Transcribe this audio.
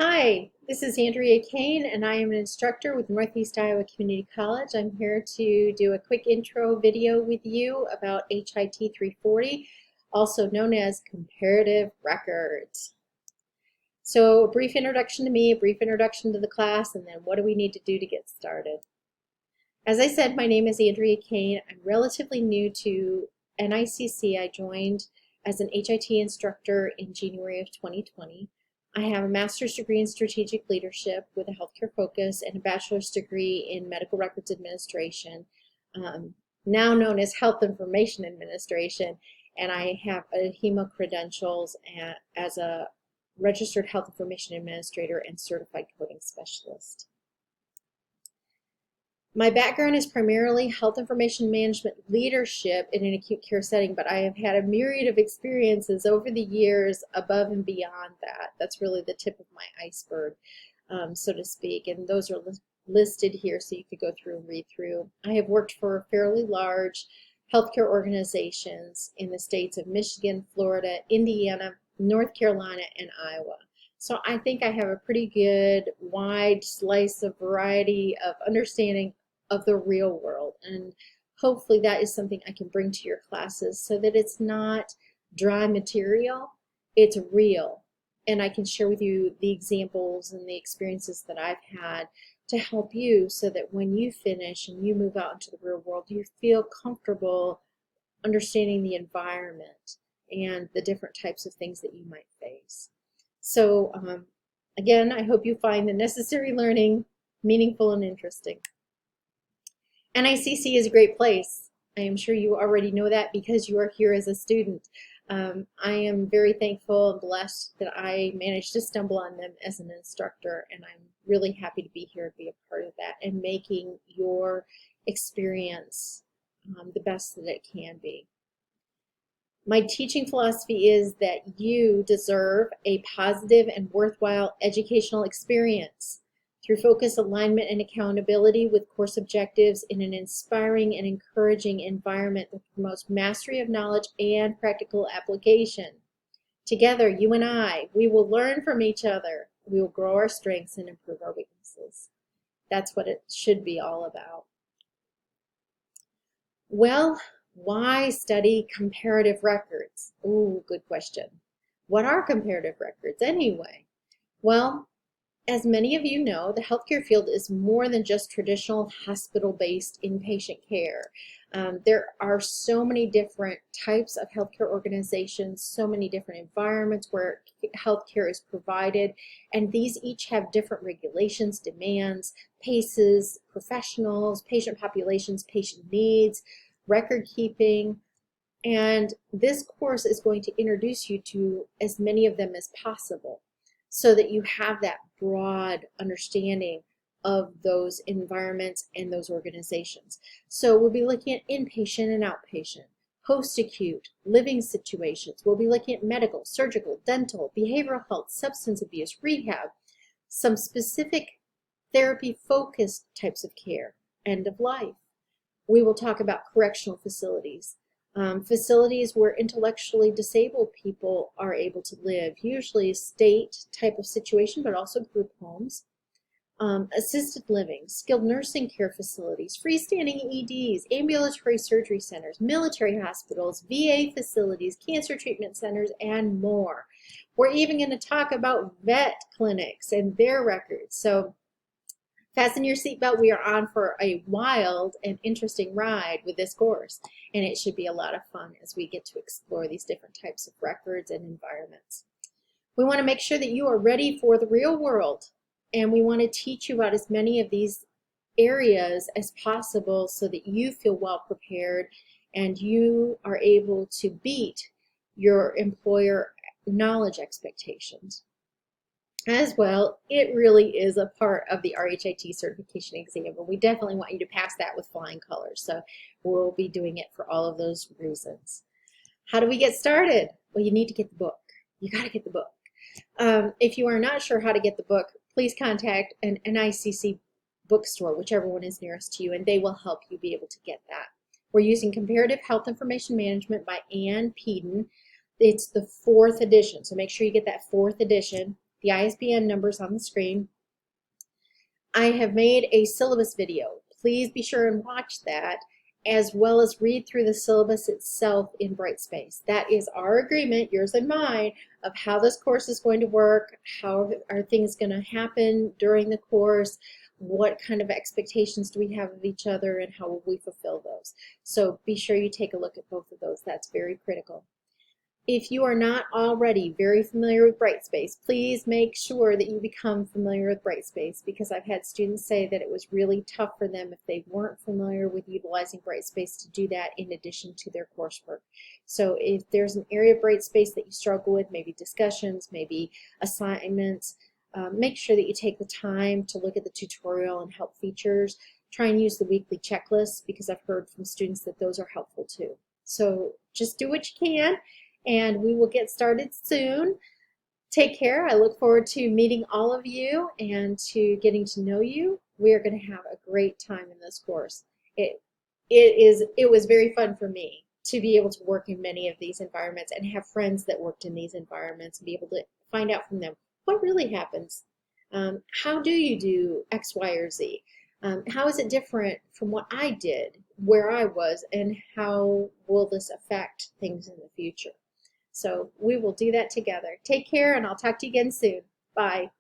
Hi, this is Andrea Kane, and I am an instructor with Northeast Iowa Community College. I'm here to do a quick intro video with you about HIT 340, also known as comparative records. So a brief introduction to me, a brief introduction to the class, and then what do we need to do to get started. As I said, my name is Andrea Kane. I'm relatively new to NICC. I joined as an HIT instructor in January of 2020. I have a master's degree in strategic leadership with a healthcare focus and a bachelor's degree in medical records administration, um, now known as health information administration, and I have a HEMA credentials as a registered health information administrator and certified coding specialist. My background is primarily health information management leadership in an acute care setting, but I have had a myriad of experiences over the years above and beyond that. That's really the tip of my iceberg, so to speak, and those are listed here so you could go through and read through. I have worked for fairly large healthcare organizations in the states of Michigan, Florida, Indiana, North Carolina, and Iowa. So I think I have a pretty good wide slice of variety of understanding of the real world, and hopefully that is something I can bring to your classes so that it's not dry material, it's real, and I can share with you the examples and the experiences that I've had to help you so that when you finish and you move out into the real world, you feel comfortable understanding the environment and the different types of things that you might face. So again, I hope you find the necessary learning meaningful and interesting. NICC is a great place. I am sure you already know that because you are here as a student. I am very thankful and blessed that I managed to stumble on them as an instructor, and I'm really happy to be here and be a part of that and making your experience the best that it can be. My teaching philosophy is that you deserve a positive and worthwhile educational experience through focus, alignment, and accountability with course objectives in an inspiring and encouraging environment that promotes mastery of knowledge and practical application. Together, you and I, we will learn from each other. We will grow our strengths and improve our weaknesses. That's what it should be all about. Well, why study comparative records? Ooh, good question. What are comparative records anyway? Well, as many of you know, the healthcare field is more than just traditional hospital-based inpatient care. There are so many different types of healthcare organizations, so many different environments where healthcare is provided, and these each have different regulations, demands, paces, professionals, patient populations, patient needs, record keeping, and this course is going to introduce you to as many of them as possible so that you have that broad understanding of those environments and those organizations. So we'll be looking at inpatient and outpatient, post-acute, living situations. We'll be looking at medical, surgical, dental, behavioral health, substance abuse, rehab, some specific therapy-focused types of care, end of life. We will talk about correctional facilities, facilities where intellectually disabled people are able to live, usually a state type of situation, but also group homes, assisted living, skilled nursing care facilities, freestanding EDs, ambulatory surgery centers, military hospitals, VA facilities, cancer treatment centers, and more. We're even going to talk about vet clinics and their records. So fasten your seatbelt. We are on for a wild and interesting ride with this course, and it should be a lot of fun as we get to explore these different types of records and environments. We want to make sure that you are ready for the real world, and we want to teach you about as many of these areas as possible so that you feel well prepared and you are able to beat your employer knowledge expectations. As well, it really is a part of the RHIT certification exam, and we definitely want you to pass that with flying colors. So we'll be doing it for all of those reasons. How do we get started? Well, you need to get the book. You got to get the book. If you are not sure how to get the book, please contact an NICC bookstore, whichever one is nearest to you, and they will help you be able to get that. We're using Comparative Health Information Management by Ann Peden. It's the 4th edition, so make sure you get that 4th edition. the ISBN numbers on the screen. I have made a syllabus video. Please be sure and watch that, as well as read through the syllabus itself in Brightspace. That is our agreement, yours and mine, of how this course is going to work, how are things going to happen during the course, what kind of expectations do we have of each other, and how will we fulfill those. So be sure you take a look at both of those. That's very critical. If you are not already very familiar with Brightspace, please make sure that you become familiar with Brightspace, because I've had students say that it was really tough for them if they weren't familiar with utilizing Brightspace to do that in addition to their coursework. So if there's an area of Brightspace that you struggle with, maybe discussions, maybe assignments, make sure that you take the time to look at the tutorial and help features. Try and use the weekly checklists, because I've heard from students that those are helpful too. So just do what you can, and we will get started soon. Take care. I look forward to meeting all of you and to getting to know you. We are going to have a great time in this course. It was very fun for me to be able to work in many of these environments and have friends that worked in these environments and be able to find out from them what really happens. How do you do X, Y, or Z? How is it different from what I did, where I was, and how will this affect things in the future? So we will do that together. Take care, and I'll talk to you again soon. Bye.